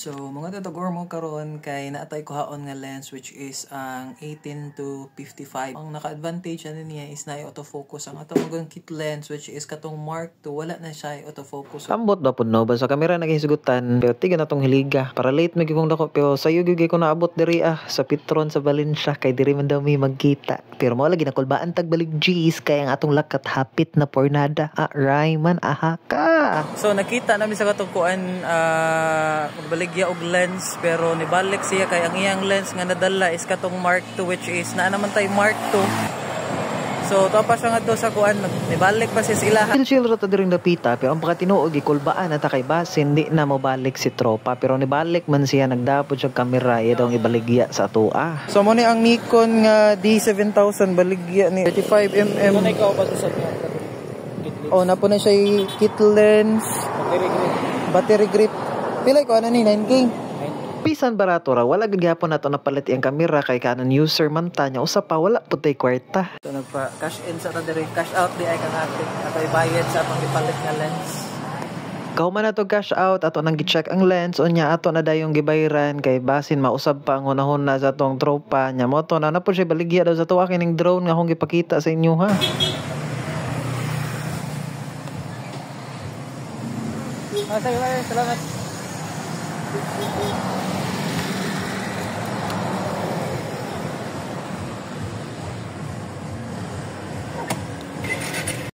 So, mga tatagor mo karon kay naatay ko haon nga lens which is ang 18 to 55. Ang naka-advantage ano niya is na autofocus. Ang atong mga kit lens which is katong Mark II, wala na siya autofocus. Ambot ba pud no ba sa kamera naghisugutan pero tiga na tong hiliga para late may kong dako pero sayo gyud ko naabot diri sa Petron sa Valencia kay diri man daw mi magkita. Pero mo lagi nakulbaan tag balik G's kay ang atong lakat hapit na pornada. Rayman aha ka. So nakita namin sa katungkuan magbaligya og lens pero nibalik siya kay ang iyang lens nga nadala is katong Mark II which is naa naman tay Mark II. So to pa siya ngadto sa kuan nibalik pa siya sa ilaha. Chill ra ta diring dapita pero ang pagkatinuod gikulbaan ata kay base hindi na mo balik si tropa pero nibalik man siya nagdapod sa kamera iya daw ibaligya sa atoa. So mo ni ang Nikon nga D7000 baligya ni 35mm. Ano ikaw ba sa oh, na po na siya kit lens, battery grip. Pilay ko, ano ni, 9K? Bisan barato ra, wala gagapon na ito napalit yung kamera kay kanan user man ta niya. Usa pa, wala po tayo kwarta. So nagpa-cash in sa tadiri, cash out di ay kang atin. Ato ibayad sa atong ipalit nga lens. Kauman na to cash out, ato nang gi-check ang lens, o niya ato na dayong gibayran kay basin mausab pa ang hunahuna sa atong tropa niya. Mo to na po siya baligya daw sa tuwa kining drone nga akong gipakita sa inyo ha. Salamat.